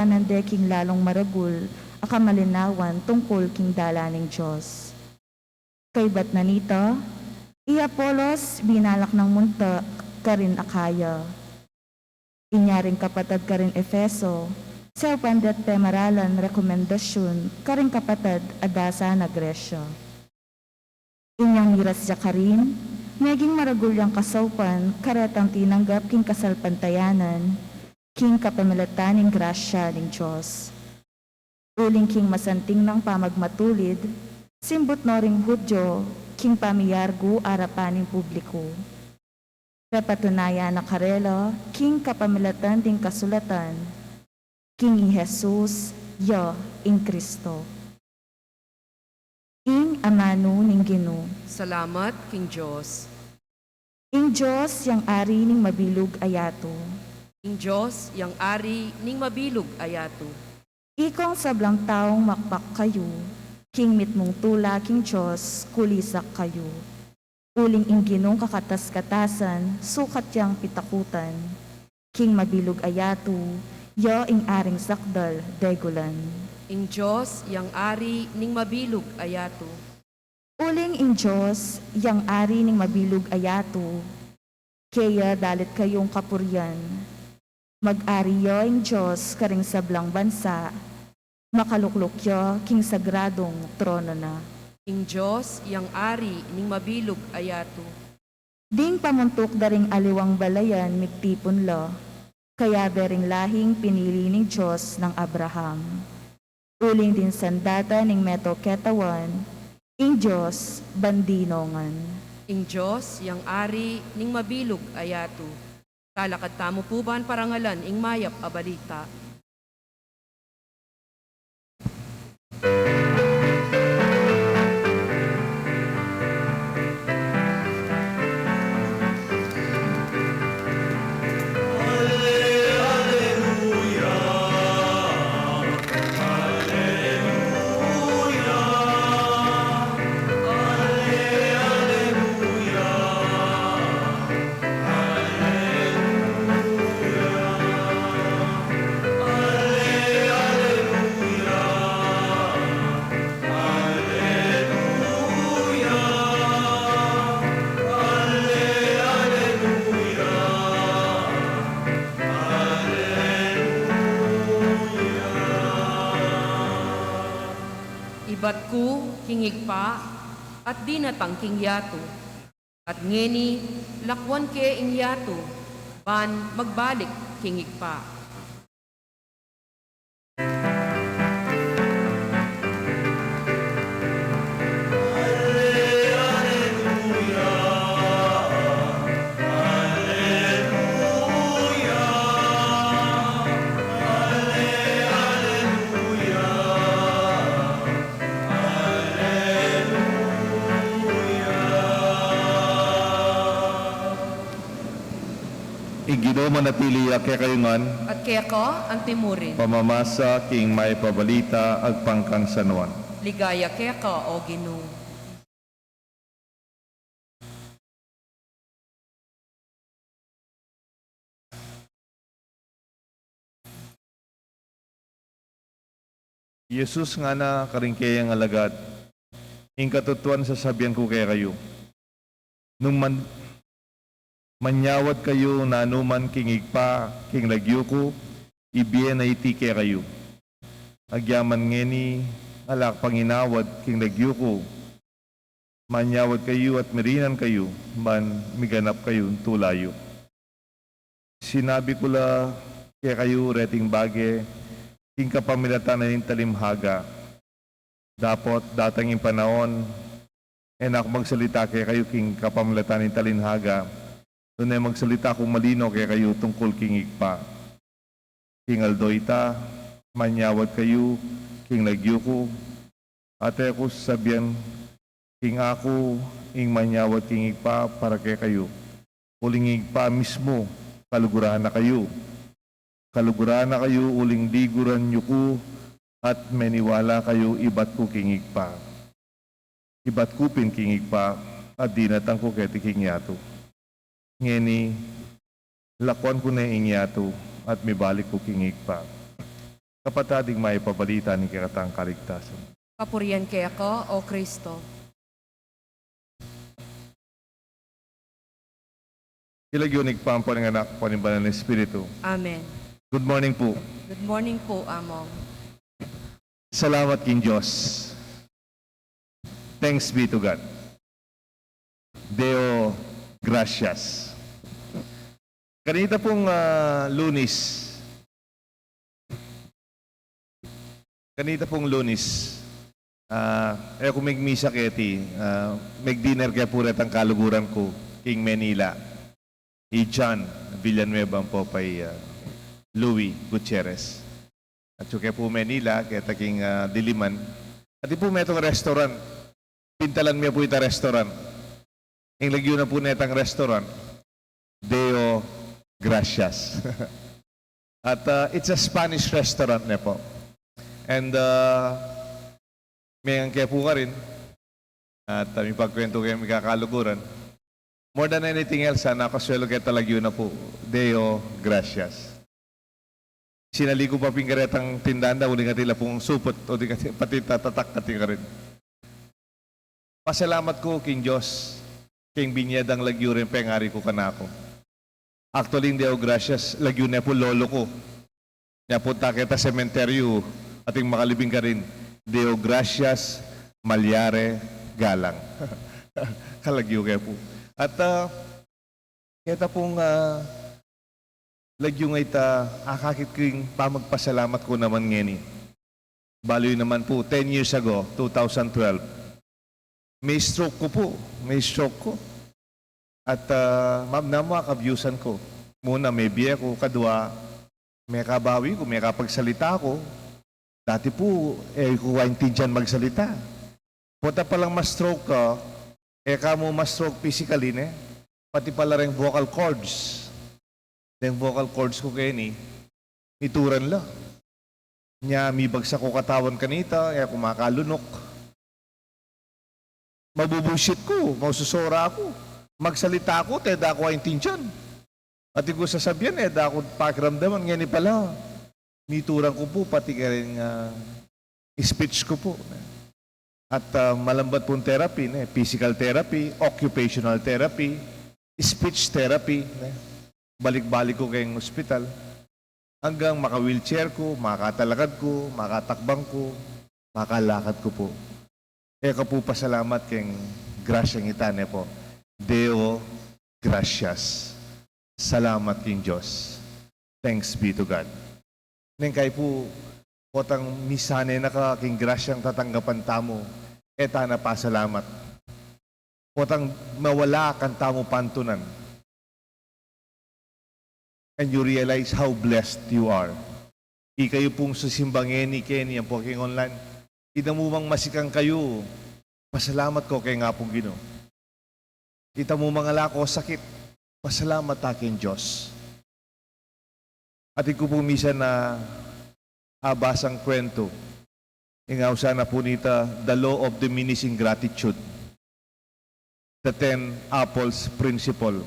Nande king lalong maragul, akamalinawan tungkol king dalaning Diyos. Kay bat na nito, Apolos, binalak ng munta, karin Akaya. Inyaring kapatad karin Efeso, sa pandat pemaralan rekomendasyon, karin kapatad adasa na Gresya. Inyang miras siya karin, naging maragulyang kasawpan, karetang tinanggap king kasalpantayanan, king kapamilatan ng grasya ng Diyos. Uling king masanting ng pamagmatulid, simbot no ring Hudyo, king pamiyargo arapaning publiko. Repatunayan na karelo, king kapamilatan ding kasulatan, king Jesus, yo, ing Kristo. Ing amano ning Ginoo. Salamat, King Diyos. Ing Diyos yang ari ning mabilog ayato. Ing Diyos, yang ari ning mabilog ayato. Ikong sablang taong makpak kayo, king mitmong tula king Diyos, kulisak kayo. Uling ing Ginong kakatas-katasan, sukat yang pitakutan. King mabilog ayato, yo ing aring sakdal, degulan. Ing Diyos, yang ari ning mabilog ayato. Uling ing Diyos, yang ari ning mabilog ayato, kaya dalit kayong kapuryan. Mag-ari yo ing Diyos karing sablang bansa, makaluklok yo king sagradong trono na. Ing Diyos, yang ari ning mabilog ayato. Ding pamuntok daring aliwang balayan migtipon lo, kaya bering lahing pinili ning Diyos ng Abraham. Uling din sandata ning meto ketawan, ing Diyos bandinongan. Ing Diyos, yang ari ning mabilog ayato. Talakad tamo puban parangalan ing mayap a balita. Ibat ko kingig pa at di natang king yato. At ngeni lakwan ke ing yato, ban magbalik kingig pa. Igino manatili kaya kayungan, At kaya ko ang timurin, pamamasa king may pabalita ag pangkang sanuan. ligaya kaya ka o Ginoo. Jesus nga na karingkayang alagad, ing katutuan sa sabihan ko kaya kayo. Nung manyawad kayo na anuman king igpa, king lagyo ko, ibiyen na iti kaya kayo. Agyaman ngeni, alak panginawad king lagyo ko. Manyawad kayo at merinan kayo, man miganap kayo tulayo. Sinabi ko la kaya kayo reting bage, king kapamilatan na yung talimhaga. Dapat datang yung panahon, enak magsalita kaya kayo king kapamilatan ng talinhaga. Doon ay magsalita kung malino kaya kayo tungkol king igpa. King aldoita, manyawad kayo, king lagyuko. Ate ako sabihan, king ako, ing manyawad king igpa para kaya kayo. Uling igpa mismo, kalugurahan na kayo. Kalugurahan na kayo, uling diguran nyo ko, at meniwala kayo ibat ko kingig pa. Ibat ko pin kingig pa, at dinatang ko keti king yato. Ngeni, lakwan ko na ing yato, at mibalik ko kingig pa. kapatadig may pabalita ni kakatang kaligtasan. Papurihan kay ako, O Kristo. Ilagyunig pa ang pananganak, panimbalan ng Espiritu. Amen. Good morning po. Good morning po, Among. Salamat King Diyos. Thanks be to God. Deo gracias. Kanina pong Lunes, kung may misa keti, may dinner kaya puret ang kaluguran ko, King Manila, John Villanueva po pay Louis Gutierrez. At so kaya po Manila, kaya taking Diliman. At po may itong restaurant. Pintalan mo po ita restaurant. Ang lagyo na po na itang restaurant, Deo Gracias. At it's a Spanish restaurant na po. And may ang kaya po ka rin. At may pagkwento kayo may kakaluguran. More than anything else, nakaswelo kaya talagyo na po, Deo Gracias. Sinaligo pa pinggaretang tindahan daw, hindi ka tila pong supot, o di ka pati tatatak ka rin. Pasalamat ko, King Diyos, King Binyedang lagyo rin, pengari ko kanako. Actually, Deo Gracias, lagyo na po lolo ko. Kaya punta kita sementeryo, ating makalibing ka rin, Deo Gracias, Malyare, Galang. Kalagyo kaya po. At kita pong lagyo nga ita, akakit ko pamagpasalamat ko naman ngeni. Baloy naman po, 10 years ago, 2012, may stroke ko. At nakabyusan ko. Muna may biya ko, kadwa, may kabawi ko, may kapagsalita ko. Dati po, kuwaintin dyan magsalita. Punta palang ma-stroke ka, kamo ma-stroke physically, pati pala rin vocal cords. Yung vocal cords ko kayo ituran la. Nya, may bagsak ko katawan kanita, kumakalunok. Mabubushit ko, maususora ako. Magsalita ako, teda ako ay tintiyan. At ko sasabihan, ako pakiramdaman, ngayon pala. Mituran ko po, pati ka rin speech ko po. At malambat pong therapy, physical therapy, occupational therapy, speech therapy. Balik-balik ko kayong ospital hanggang maka-wheelchair ko, makatalakad ko, makatakbang ko, makalakad ko po. Ka po pasalamat kayong grasyang itane po. Deo gracias. Salamat King Diyos. Thanks be to God. Neng kay po, potang misane na ka king grasyang tatanggapan tamo, eta na pasalamat. Potang mawala kan tamo pantunan. And you realize how blessed you are. Kayo pong susimbangeni Kenny, ang po king online. Idamumang masikang kayo. Pasalamat ko kay nga pong Ginoo. Kita mo mga lako sakit. Pasalamat aking Diyos. At ko po misa na abasang kwento. Ingaw sana po nita, the law of diminishing gratitude. The 10 apples principle.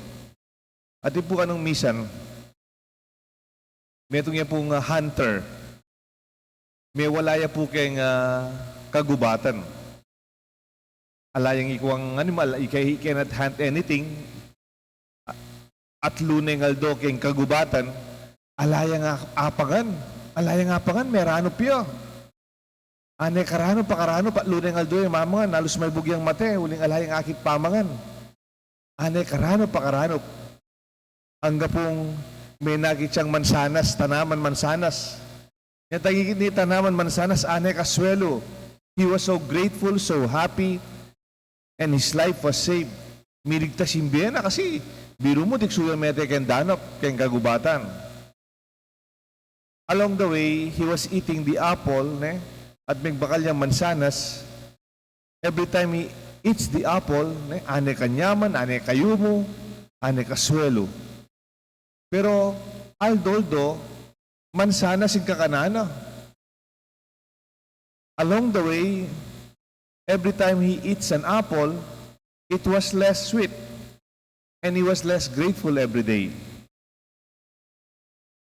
At po kanong misan, metong yan pong hunter. May walaya po kayong kagubatan. Alayang ikuang animal, he cannot hunt anything. At luneng aldo kayong kagubatan, alayang apangan. Alayang apangan, may rano piyo. Ane karano, pakarano, luneng aldo yung mamangan, nalos may bugyang mate, uling alayang akit pamangan. Ane karano, pakarano. Hangga pong may nakitsang mansanas, tanaman mansanas. Yung tagigit ni tanaman mansanas, ane kaswelo. He was so grateful, so happy, and his life was saved. Mirigtas imbiyan na kasi biro mo, diksuya mete keng danop, keng kagubatan. Along the way, he was eating the apple, at may bakal niyang mansanas. Every time he eats the apple, ane kanyaman, ane kayumo, ane kaswelo. Pero, aldoldo, mansana sin kakanana. Along the way, every time he eats an apple, it was less sweet. And he was less grateful every day.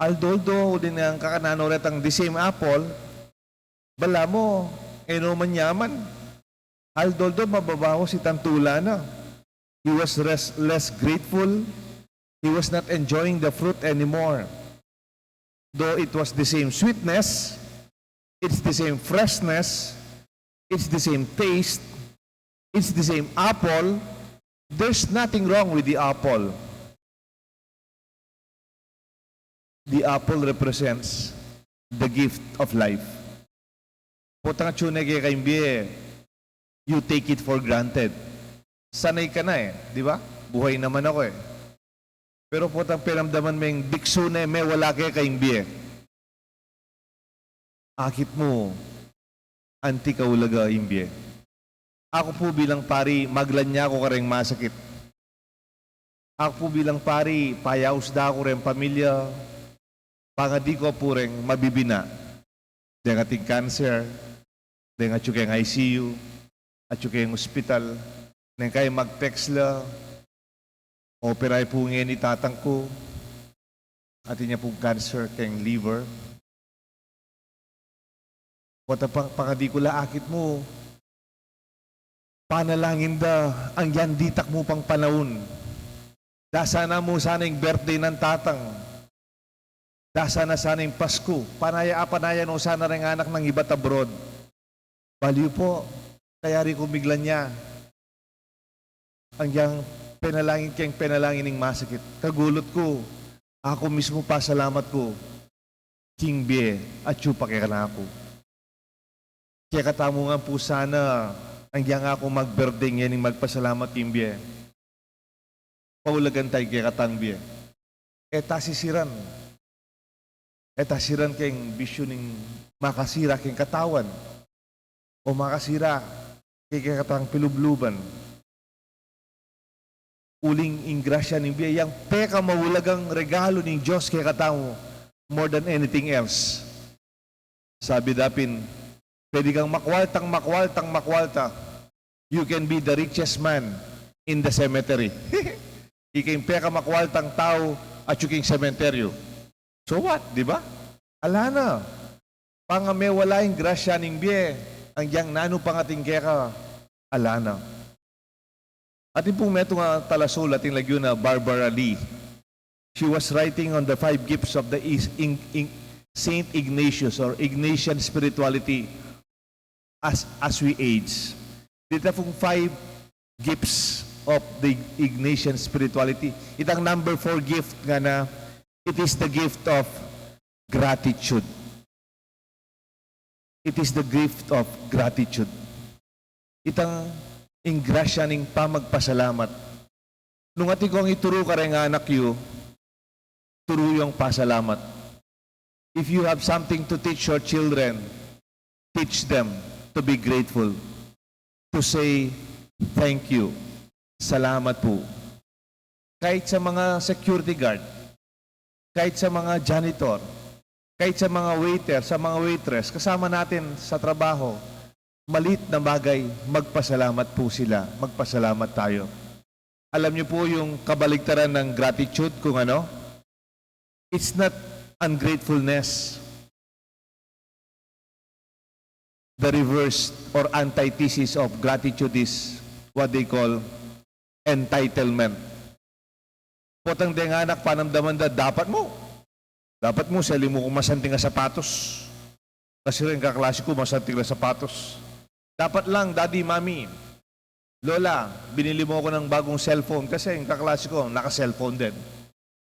Aldoldo, din ang kakananoret ang the same apple, bala mo, man yaman. Aldoldo, mababaho si Tantula na. He was less grateful. He was not enjoying the fruit anymore. Though it was the same sweetness, it's the same freshness, it's the same taste, it's the same apple, there's nothing wrong with the apple. The apple represents the gift of life. Putang tune kay kaimbiye, you take it for granted. Sanay ka na di ba? Buhay naman ako Pero putang piramdaman mo yung diksune may wala kay kaimbiye. Akit mo, anti kaulaga imbiye. Ako po bilang pari, maglanya ko kareng masakit. Ako po bilang pari, payaus da ko rin pamilya, pangadi ko po rin mabibina. Dengan ating cancer, dengan tsukeng ICU, at tsukeng hospital, nang kayo mag-text la, operay po ngayon ni tatang ko, at niya pong cancer keng liver. Wata pangadi ko la akit mo, panalangin da, ang yan ditak mo pang panahon. Da sana mo sana yung birthday ng tatang. Da sana yung Pasko. Panaya no sana rin anak ng iba't abroad. Baliw po, kaya rin kumiglan niya. Ang yang penalangin ng masakit. Kagulot ko, ako mismo pa salamat ko. King Bie, at chupa kaya na ako. Kaya katamo nga po sana, ang yang ako mag-birthday ngayon ng magpasalamat King Bie. Paulagan tayo kaya katang Bie. Tasisiran. Tasiran kayong bisyo ng makasira kayong katawan. O makasira kaya katang pilubluban. Uling ingrasya ng biyayang peka mawulagang regalo ng Diyos kay katao more than anything else. Sabi dapin, pwede kang makwalta. You can be the richest man in the cemetery. Ikay peka makwaltang tao at yuking sementeryo. So what, di ba? Ala na. Pangame wala yung grasya ng biye. Ang yang nano pangating keka, ala na. Ating pong meto nga talasol ating lagyo na Barbara Lee. She was writing on the 5 gifts of the Saint Ignatius or Ignatian spirituality as we age. Dito pong 5 gifts of the Ignatian spirituality. Itang number 4 gift nga na it is the gift of gratitude. It is the gift of gratitude. Itang ingrasya ning pamagpasalamat. Nung ati kong ituro ka rin anak yu, turo yung pasalamat. If you have something to teach your children, teach them to be grateful. To say, thank you. Salamat po. Kahit sa mga security guard, kahit sa mga janitor, kahit sa mga waiter, sa mga waitress, kasama natin sa trabaho, malit na bagay, magpasalamat po sila. Magpasalamat tayo. Alam niyo po yung kabaligtaran ng gratitude kung ano? It's not ungratefulness. The reverse or antithesis of gratitude is what they call entitlement. Potang deng anak panamdaman da, dapat mo. Dapat mo, sali mo kung masanting na sapatos. Kasi rin kaklase ko, masanting na sapatos. Dapat lang, daddy, mami. Lola, binili mo ako ng bagong cellphone kasi yung kaklase ko, naka-cellphone din.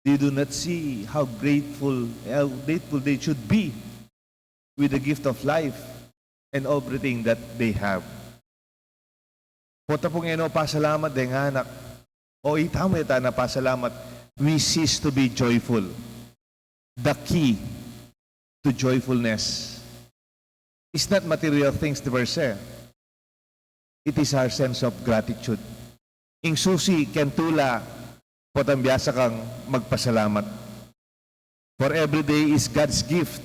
They do not see how grateful they should be with the gift of life and everything that they have. Pota pong ino, pasalamat din anak. O itama ita na pasalamat. We cease to be joyful. The key to joyfulness is not material things per se. It is our sense of gratitude. Ing susi, kentula, potang biyasa kang magpasalamat. For every day is God's gift.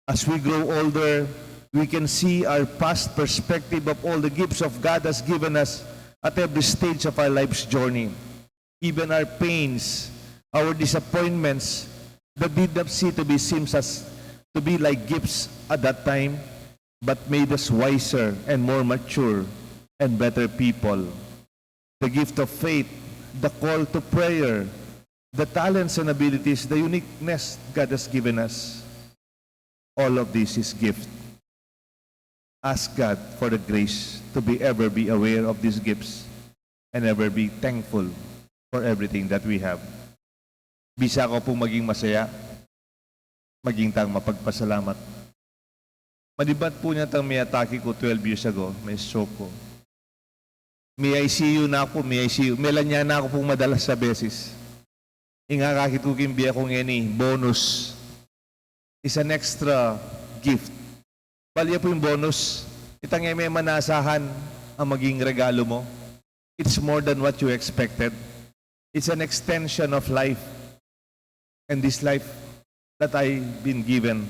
As we grow older, we can see our past perspective of all the gifts of God has given us at every stage of our life's journey. Even our pains, our disappointments, that did not see to be seems as to be like gifts at that time, but made us wiser and more mature and better people. The gift of faith, the call to prayer, the talents and abilities, the uniqueness God has given us. All of this is gift. Ask God for the grace to ever be aware of these gifts and ever be thankful for everything that we have. Bisa ko pong maging masaya, maging tang mapagpasalamat. Maliban po niya tang may atake ko 12 years ago, may stroke ko. May ICU na ako, may ICU. May lanya na ako pong madalas sa beses. Inga kahit uking biya kong any bonus is an extra gift. Balya po yung bonus. Itang may manasahan ang maging regalo mo. It's more than what you expected. It's an extension of life. And this life that I've been given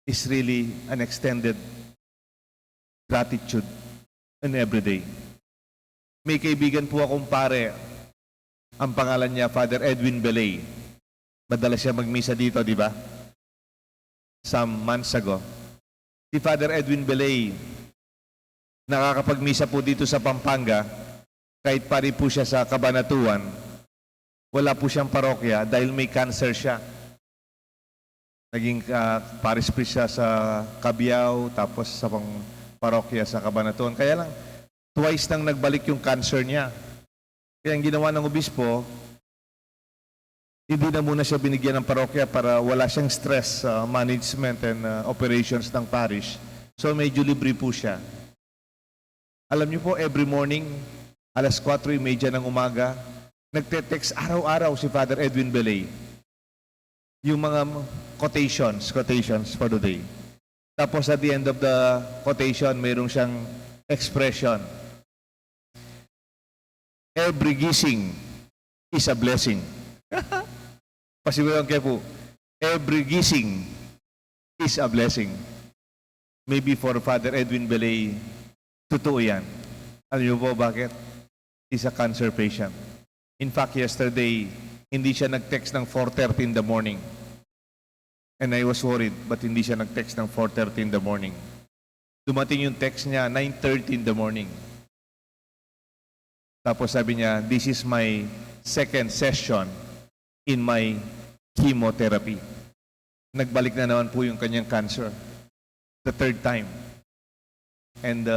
is really an extended gratitude in every day. May kaibigan po akong pare. Ang pangalan niya, Father Edwin Belay. Madalas siya magmisa dito, di ba? Some months ago. Si Father Edwin Belay, nakakapagmisa po dito sa Pampanga, kahit pari po siya sa Cabanatuan, wala po siyang parokya dahil may cancer siya. Naging paris priest siya sa Cabiao, tapos sa parokya sa Cabanatuan. Kaya lang, twice nang nagbalik yung cancer niya. Kaya ang ginawa ng obispo, hindi na muna siya binigyan ng parokya para wala siyang stress sa management and operations ng parish. So medyo libre po siya. Alam niyo po, every morning, alas 4:30 ng umaga, nagte-text araw-araw si Father Edwin Belay. Yung mga quotations for the day. Tapos at the end of the quotation, mayroong siyang expression. Every gising is a blessing. Pasimulan kayo po. Every gising is a blessing. Maybe for Father Edwin Belay, totoo yan. Alam niyo po bakit? He's a cancer patient. In fact, yesterday, hindi siya nag-text ng 4:30 in the morning. And I was worried, but hindi siya nag-text ng 4:30 in the morning. Dumating yung text niya, 9:30 in the morning. Tapos sabi niya, this is my second session in my chemotherapy. Nagbalik na naman po yung kanyang cancer. The third time. And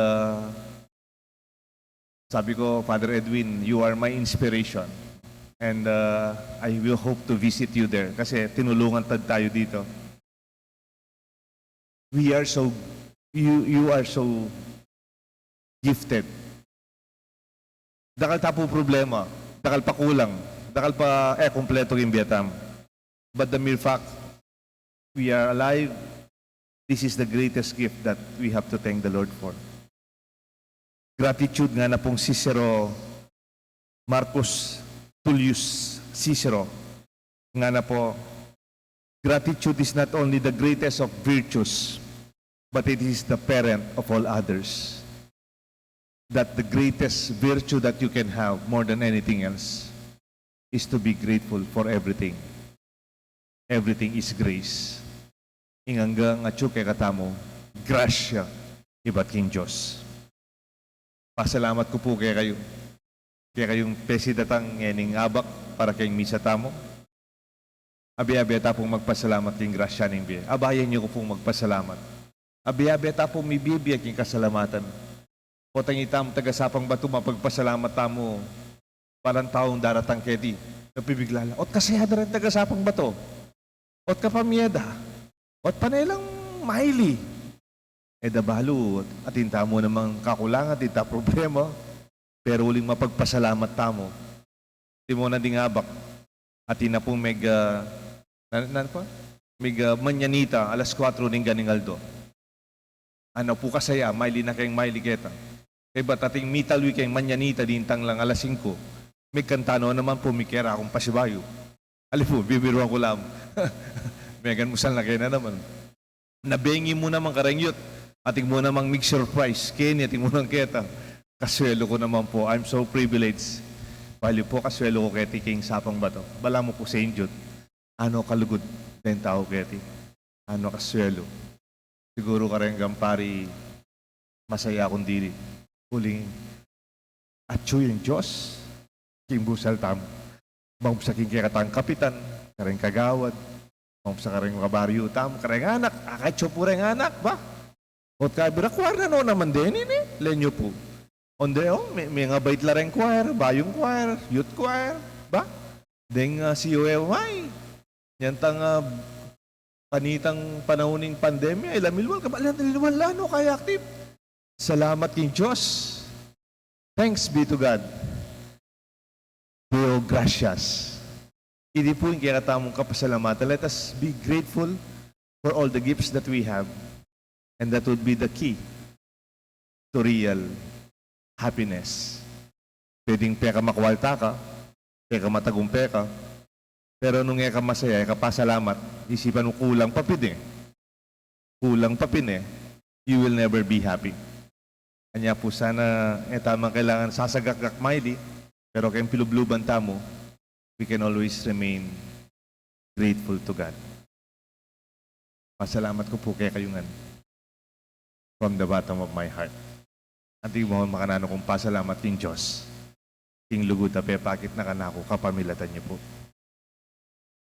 sabi ko, Father Edwin, you are my inspiration. And I will hope to visit you there. Kasi tinulungan tayo dito. We are so, you are so gifted. Dakal tapo problema, dakal pa kulang, dakal pa kompleto yung Vietnam. But the mere fact, we are alive, this is the greatest gift that we have to thank the Lord for. Gratitude nga na pong Cicero, Marcus Tullius Cicero, nga na po, gratitude is not only the greatest of virtues, but it is the parent of all others. That the greatest virtue that you can have more than anything else is to be grateful for everything. Everything is grace. Inganggang atyo kay katamo, grasya, iba't king Diyos. Pasalamat ko po kay kayo. Kaya kayong pesidatang ngening abak para kayong misa tamo. Abi-abi tapong magpasalamat king grasya ning biya. Abayan niyo ko pong magpasalamat. Abi-abi tapong may bibiyag king kasalamatan. O tangitam tagasapang bato mapagpasalamat tamo parang taong daratang kedi. Napibiglala. Ot kasaya darat tagasapang bato. Ot kapamiyada. Ot panailang maili. E dabalo at inta mo namang kakulangan, tinta problema. Pero uling mapagpasalamat tamo. Di mo na dingabak. At ina po manyanita alas 4 ning ganingaldo. Ano po kasaya, maili na kayong maili kita. Kaya ba't ating mitalwi kayong manyanita dintang lang alas 5, may kantano naman po mikera akong pasibayo. Alam po, bibiruan ko lang. Megan musal na kayo na naman. Nabengi mo naman karangyot. Ating mo namang mag-surprise. Kenny, ating mo nang kita. Kaswelo ko naman po. I'm so privileged. Bali po, kaswelo ko kay King Sapang Bato. Bala mo po sa Injot. Ano kalugod? Den tao keti. Ano kaswelo. Siguro ka rin gampari masaya akong dili. Huling at yung Diyos. Kimbusal tamo. Mahum sa kikikatang kapitan. Kareng kagawad. Mahum sa kareng kabaryo tamo. Kareng anak. Akay pureng anak ba? Ot kabira choir na no naman din ini. Lenyo po. Onde may nga bait lareng choir. Bayong choir. Youth choir. Ba? Deng COMI. Yan tang panitang panahuning pandemya, ilamilwal ka ba? Lano kaya active. Salamat king Diyos. Thanks be to God. Deo gracias. Hindi po yung kinatamong kapasalamatan. Let us be grateful for all the gifts that we have. And that would be the key to real happiness. Pwedeng peka makwalta ka, peka matagumpe ka, pero nung ka masaya, ka pasalamat, isipan mo kulang papin eh. Kulang papin eh. You will never be happy. Kanya po sana, tamang kailangan sasagak-gak maili, pero kayong pilubluban tamo, we can always remain grateful to God. Pasalamat ko po kaya kayungan from the bottom of my heart. Anting mo makanano kong pasalamat king Diyos. King Luguta, pakit na kanako, kapamilatan niyo po.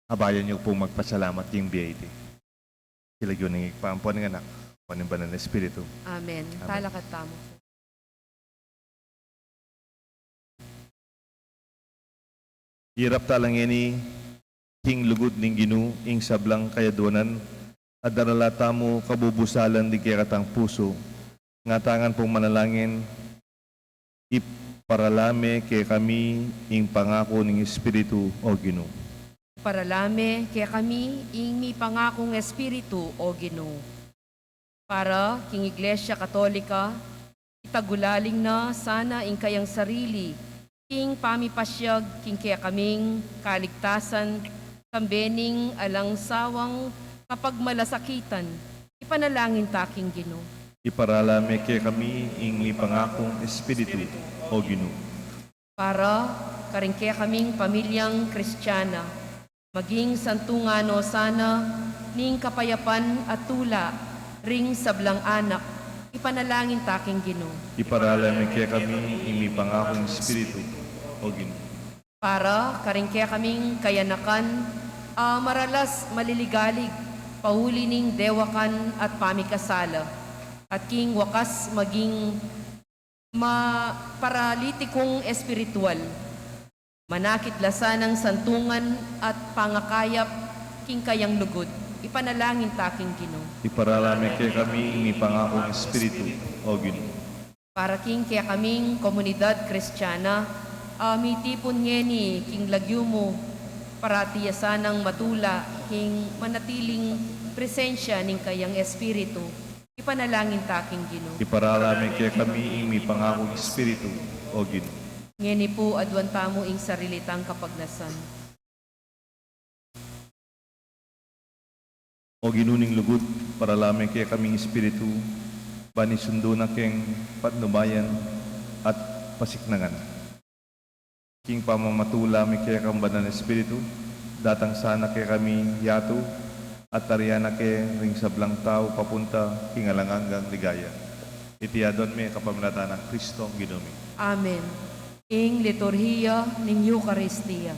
Abayan niyo po magpasalamat king BID. Sila yun ang ipampuan ng anak, panimbanan ng Espiritu. Amen. Amen. Talakat tamo. Hirap talang ini, king lugod ning Ginu, ing sablang kayadunan, at daralata mo kabubusalan di kiratang puso, ngatangan pong manalangin, iparalame kay kami, ing pangako ning Espiritu o Ginu. Paralame kaya kami ing mi pangakong Espiritu o Ginoo. Para king Iglesia Katolika, itagulaling na sana ing kayang sarili, king pamipasyag, king kaya kaming kaligtasan, kambening alang sawang kapag malasakitan, ipanalangin taking Ginoo. Iparalame kay kami, ing pangakong Espiritu o Ginu. Para karing kaya kaming pamilyang Kristiyana, maging santungano sana ning kapayapan at tula ring sablang anak, ipanalangin taking Ginoo. Iparalame kay kami, ing pangakong Espiritu o Ginu. Para karing kaya kaming kayanakan, maralas maliligalig, pahuli ning dewakan at pamikasala, at king wakas maging paralitikong espiritual, manakit lasan ng santungan at pangakayap, king kayang lugod, ipanalangin taking Ginoo. Iparalame kay kami, ing pangakong Espiritu o Ginu. Para king kaya kaming komunidad Kristiyana, mitipon ngeni king lagyo mo, paratiyasan ng matula, king manatiling presensya ning kayang Espiritu, ipanalangin taking Ginoo. Iparalame kay kami, ing pangakong Espiritu o Ginu. Ngeni po adwan tamo ing sarilitang kapagnasan. O ginuning lugod, paralame kay kaming Espiritu, banisundo na keng patnubayan at pasiknangan. King pamamatulami kay kang banal na Espiritu, datang sana kay kami yato, at tariana kay ring sablang tao papunta king alanganggang ligaya. Itiyadon me kapamilatan ng Kristo ang ginumi. Amen. Ing liturhiya ning Eucharistia.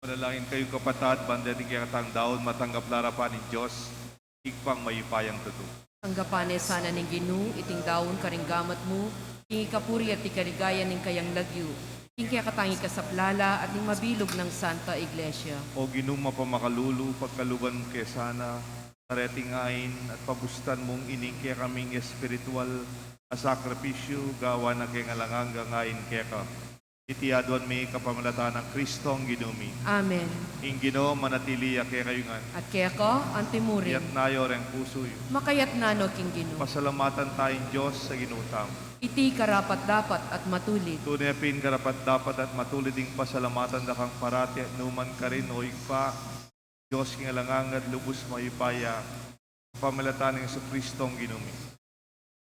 Manalangin kayo kapatad, bandating kaya katang daon, matanggap larapan ni Diyos, igpang mayupayang tuto. Tanggapane sana ning Ginoo iting dawon karing gamat mo, king ikapuri at ikarigayan ning kayang lagyo, king kaya katangi kasaplala at ning mabilog ng Santa Iglesia. O Ginong mapamakalulu, pagkaluban mo kaya sana, nareting ain at pabustan mong ining kaya kaming espiritual a sakripisyo, gawa na kaya ngalangang ngain kaya ka. Itiadwan mi kapamalataan ng Kristong Ginumi. Amen. Ing Ginoo manatili kaya kayo nga. At kaya ko, antimurin, Iyat nayo ren puso yo. makayat nano king Ginoo. Pasalamatan tayong Diyos sa ginutam. Iti karapat dapat at matulid. Tunay pin karapat dapat at matulid ding pasalamatan da kang parati at numan ka rin o igpa. Diyos king alangangad lubos maipaya. Pamalataan ng sa Kristong Ginumi.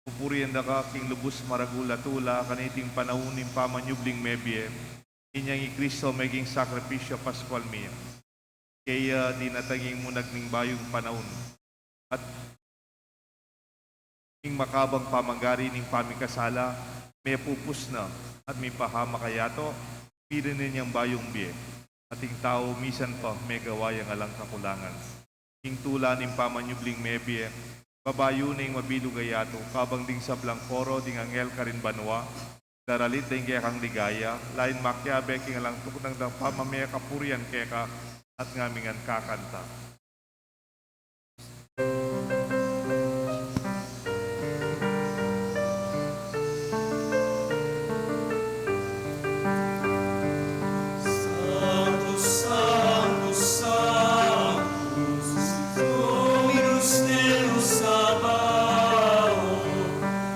Pupurian da ka king lubos maragula tula kaniting panahuning pamanyubling mebye. Inyang i Kristo maging sakripisyo Pascual miya. Kaya dinataging mo nagning bayong panahon. At ing makabang pamanggari ning pamikasala, may pupus na at may pahama kayato, pirin ninyang bayong biye. Ating tao misan pa may gawayang alang kakulangan. Ing tula ning pamanyubling mebye, babayo ning mabilog ayato, kabang ding sa Blancoro, ding angel karin banwa, daralit ding kaya kang ligaya, lain makyabe king alang tukot ng pamamaya kapurian kaya ka, at ngamingan kakanta. Santos, Santos, Santos, Dominus Deus Sabaoth,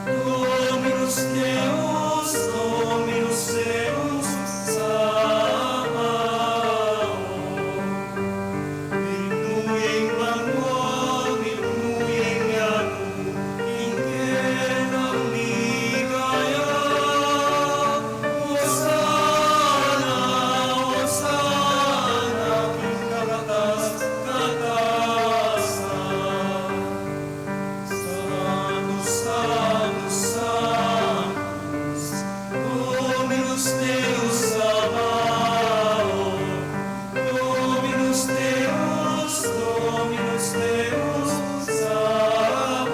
Dominus Deus, Dominus Deus Sabaoth. Minuyeng banwa, minuyeng yaku, ingken ang ligaya. Hosana, Hosana, kingkakatas-katasan. Santos, Santos, Santos, Dominus Deus Sabaoth, Dominus Deus, Dominus Deus Sabaoth.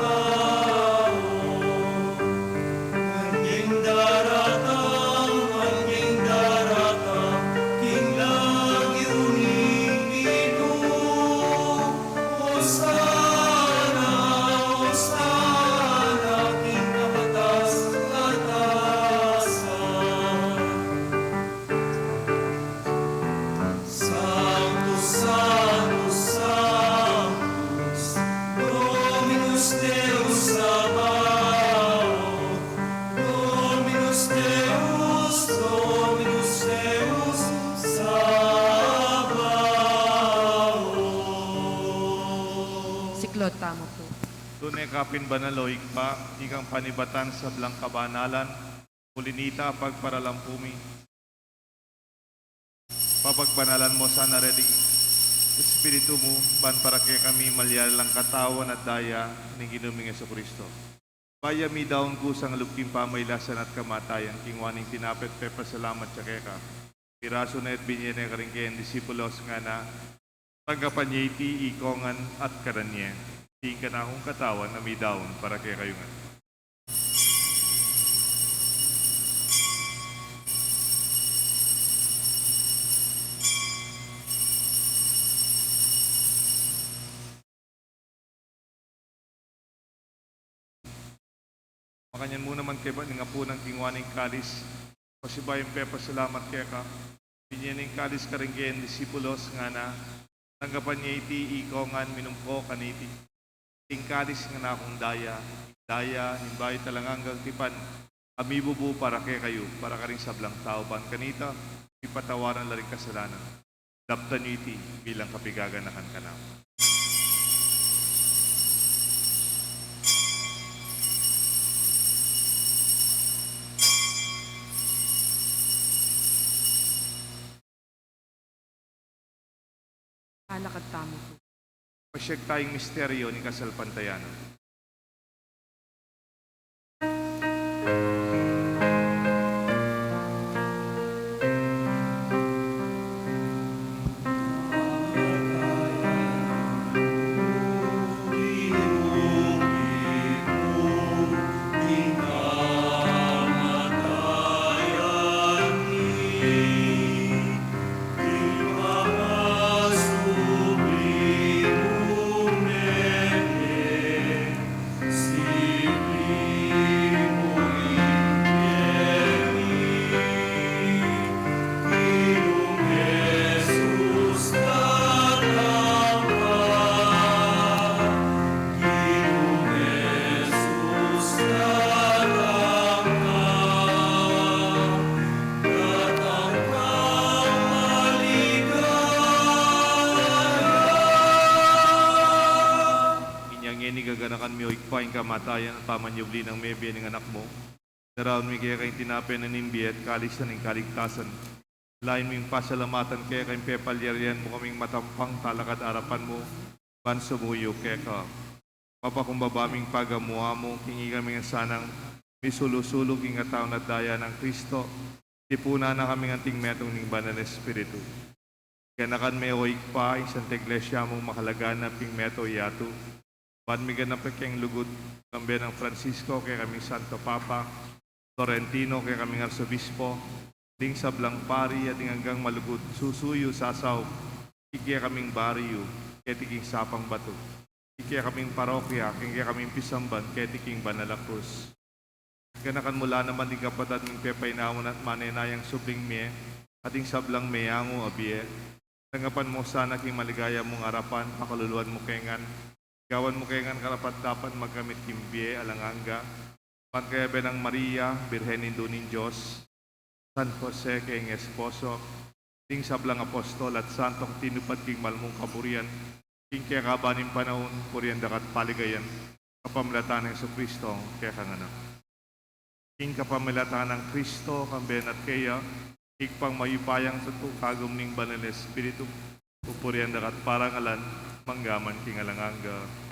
Anjing darata, king langit unido. Hosana, Hosana, king kakatas-katasan. Santos, Santos, Santos, Dominus Deus Sabaoth, Dominus Deus, Dominus Deus Sabaoth. Siklot tamo po. Tunay kapin banaloy pa, ikang panibatan sa blang kabanalan, pulinita pagparalampumi. Papagbanalan mo sana reading Espiritu mo, ban para kay kami malyalang katawan at daya ng ginuming Kristo. Baya mi daon kusang lupting pamaylasan at kamatayan, kingwaning tinapet pepasalamat siya kay ka. Piraso na at binyan na karing kayan disipulos nga na tanggapan niya iti ikongan at karanye. Tingin ka na akong katawan na mi daon para kay kayo nga. Makanyan mo naman kay ba nga po ng kingwaning kalis. Pasibayang pepa salamat kaya ka. Binyaning kalis ka rin kayan disipulos nga na tanggapan niya iti ikongan minumpo kaniti. Ting kalis nga na akong daya. Daya, nimbay talang hanggang tipan. Amibubu para kay kayo, para ka rin sablang tao ban kanita. Ipatawaran la rin kasalanan. Daptan niyo iti bilang kapigaganakan ka na. Alakad tamo po. Pasyag tayong misteryo ni Kasalpantayanan. Kanakan mi o ikpaing kamatayan at pamanyubli ng mebye ng anak mo. Naraon mi kaya kayong tinapay na nimbi at kalisan ng kaligtasan. Lain mo yung pasalamatan kaya kayong pepalyarian mo kaming matampang talakad arapan mo. Bansumuyo kaya ka. Papakumbabaming pagamuha mo, kingi kami nga sanang misulusulog ing ataw na daya ng Kristo. Tipuna na kami anting metong ning banal na Espiritu. Kanakan may oik pa, isang iglesia mong makalagan na ping meto yato. Banmigan na pekyang lugod kambi ng Francisco kay kaming Santo Papa, Florentino kay kaming Arsobispo, ding sablang pari at ding hanggang malugod susuyo sasaw, ikya kaming baryo, kay tiking sapang bato. Ikya kaming parokya, kaya kaming pisamban, kaya tiking banalakros. Kanakan mula naman di kapatid ng pepainawon at manenayang subling me, ating sablang meyango abie. Tanggapan mo sana king maligaya mong harapan, pakaluluan mo kengan. Gawan mo kengan karapat dapat magkamit kimbie alanganga. Pagkaya ng Maria, Birhen Indunin Diyos, San Jose king esposo, ting sablang apostol at santong tinupad king malmong kaburian, king kaya kabaning panahon, purian dakat paligayan, kapamlatan ng Kristo kaya kanganak. King kapamilatan ng Kristo, kamben at kaya, ikpang mayupayang sa tukagom ning banal na Espiritu, pupurian dakat parangalan, manggaman king alanganga.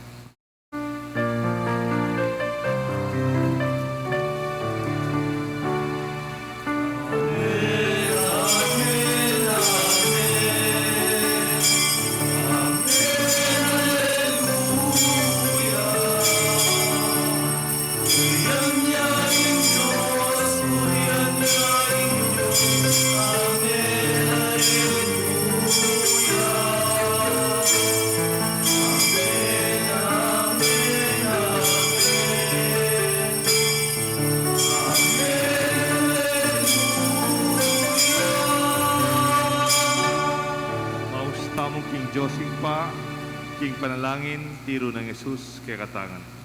Maustamong King Joseph pa, King Panalangin, tiro ng Jesus kay katangan.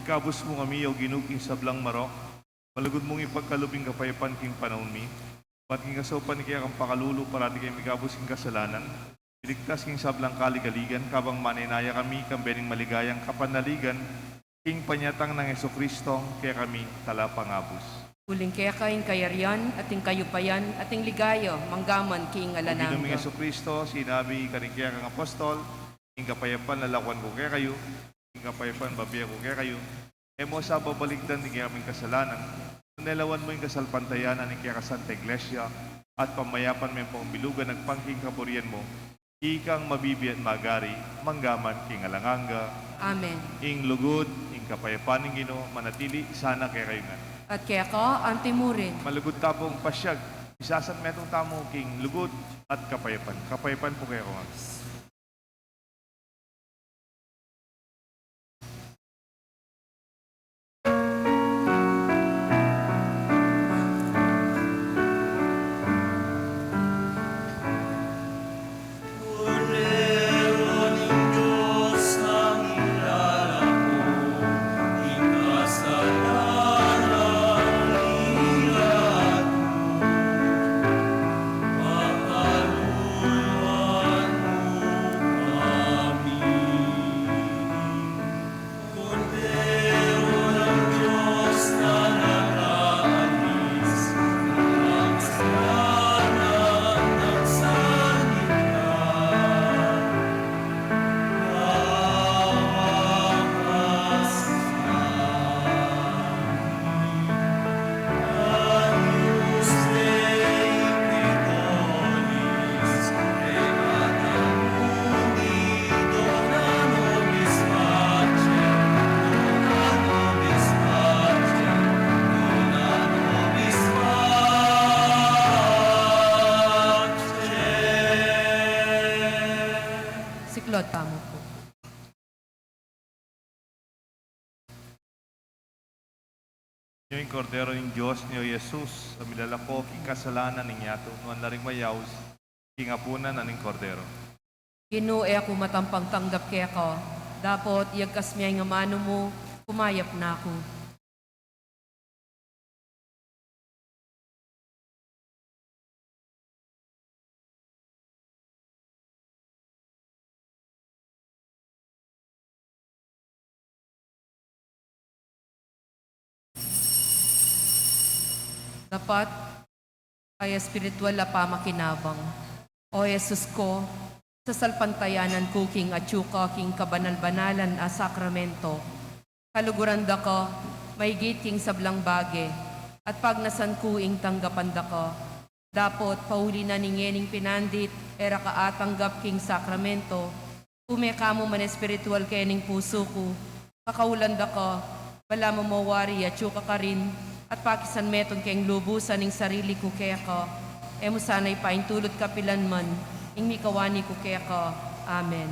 Ikabos mo kami o ginuking sablang marok, malugod mong ipagkalubing kapayapan king panahon mi, pat king kasopan kaya kang pakalulo parati kay migabos king kasalanan, iligtas king sablang kaligaligan, kabang maninaya kami kang bening maligayang kapanaligan, king panyatang ng Jesucristo kaya kami talapangabos. Uling kaya kayong kayarian, ating kayupayan, ating ligayo, manggaman king Ginuming alananga. Jesucristo, sinabi kaning kaya kang apostol, king kapayapan lalawan ko kaya kayo, king kapayapan babiya ko kaya kayo, mo sa babaligdan ni aming kasalanan, nalawan mo yung kasalpantayanan ni kaya ka Santa Iglesia, at pamayapan mo yung pambilugan nagpangking kaburian mo, ikang mabibi at magari, manggaman king alanganga, Amen. ing lugod, ing kapayapan ng Ginoo, manatili, sana kaya kayo nga. At kaya ka, antimurin. Malugod tapong pasyag, Isasan metong tamo king lugod at kapayapan. Kapayapan po kayo nga. Cordero ng Diyos ang ilalako, ikasalanang ligat mo, pakaluluan mo kami. Cordero ng Diyos na nag-aalis ng kasalanan ng sanlibutan. Siklod tamo po. Yung kordero ng Diyos niyo, Jesus, sa milalako, king kasalanan ng yato, nuan na rin mayaws, king apunan na ning kordero. Ginoo ako matampang tanggap kaya ko. Dapot iyagkas miyay nga mano mo, kumayap na ako. Dapat ay espiritual na pamakinabang. O Jesus ko, sa salpantayanan ko king atsuka king kabanal-banalan a sakramento, kaluguran da ko, may king sablang bage, at pag nasan ko ing tanggapan da ko, dapot pauli na ningening pinandit, era ka atanggap king sakramento, umekamo man espiritual kening puso ko, kakaulan da ko, wala mo mawari atsuka ka rin, at pakisan meton keng lubusan ning sarili ko kaya ko, emo sana'y paintulot kapilan man, ing mikawani ko kaya ko. Amen.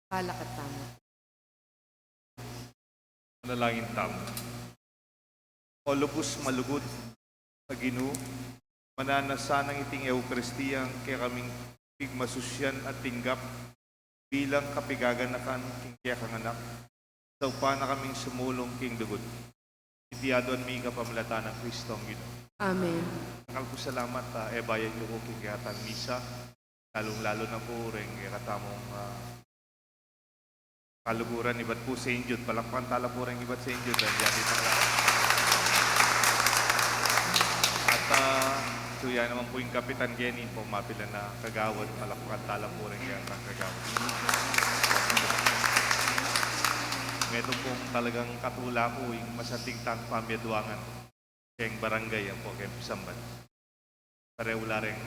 Palakat tamo. Manalangin tamo. O lubos malugod, Paginu, mananasanang iting Eukaristiyang kaya kaming pigmasusyan at tinggap bilang kapigaganakan king kaya kang anak. Sa upa na kaming sumulong king dugot. Itiadon mi kapamilata ng Kristo ang Ginoo. Amen. Nakal po salamat, bayan niyo ko king kaya tang misa, lalong-lalo na po rin kaya katamong kaluguran iba't po St. Jude. Palakpan tala po rin iba't St. Jude. At suya naman po yung Kapitan Genny po, mapila na kagawad. Palakpan tala po rin kaya tang kagawad. Meron pong talagang katula po yung masating tang pamyaduangan. Kayang barangay yan po, kayang pisamban. Pareho wala rin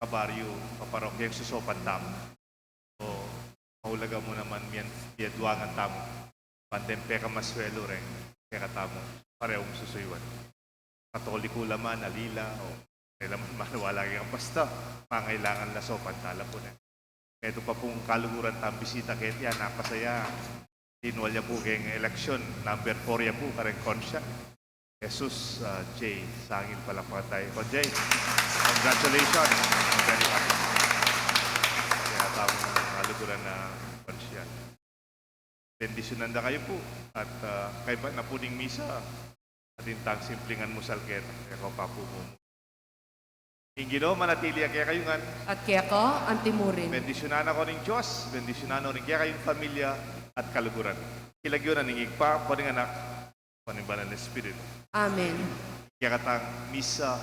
kabaryo, kaparokya yung susopan tamo. So, mahulaga mo naman yan, yaduangan tamo. Pantempe ka maswelo rin, kaya katamo, parehong susuywan. Katoliko laman, alila, o kailaman manawala kang basta, pangailangan na sopan, tala po na. Ito pa pong kaluguran tam bisita, kaya yan, napasaya. Tinwalya po kayong eleksyon, number 4 yan po, kareng konsya. Jesus J. Sangil pala po tayo. Ko J, congratulations. Very happy. Kaya tawag ng kaluguran na konsya. Bendisyonan na kayo po. At kayo ba na puning misa? At intang simplingan mo salket. Kaya ko pa po mo. Ingino, manatili kaya kayo nga. At kaya ko, antimurin. Bendisyonan ako ng Diyos. Bendisyonan ako ng kaya kayong pamilya at kaluguran. Kilagyo na ningig pa, paning anak, paning banal na Espiritu. Amen. Kaya katang misa,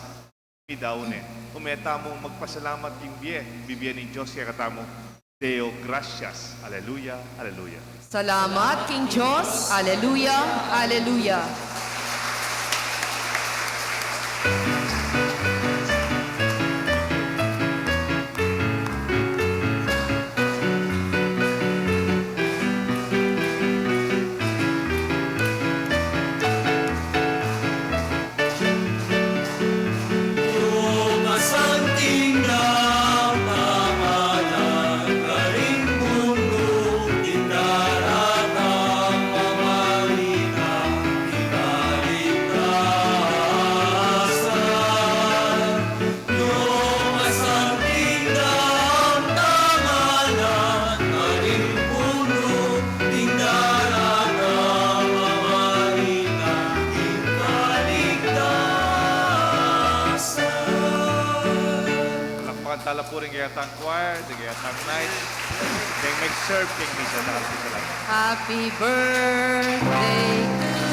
midaune. Umeta mo magpasalamat yung bibigyan ng Diyos. Kaya katamo, Deo gracias. Aleluya, aleluya. Salamat, King Diyos. Aleluya, aleluya. Tala po rin kaya tang choir, kaya tang night. Kaya mag-serve, kaya misa. Salamat. Happy birthday to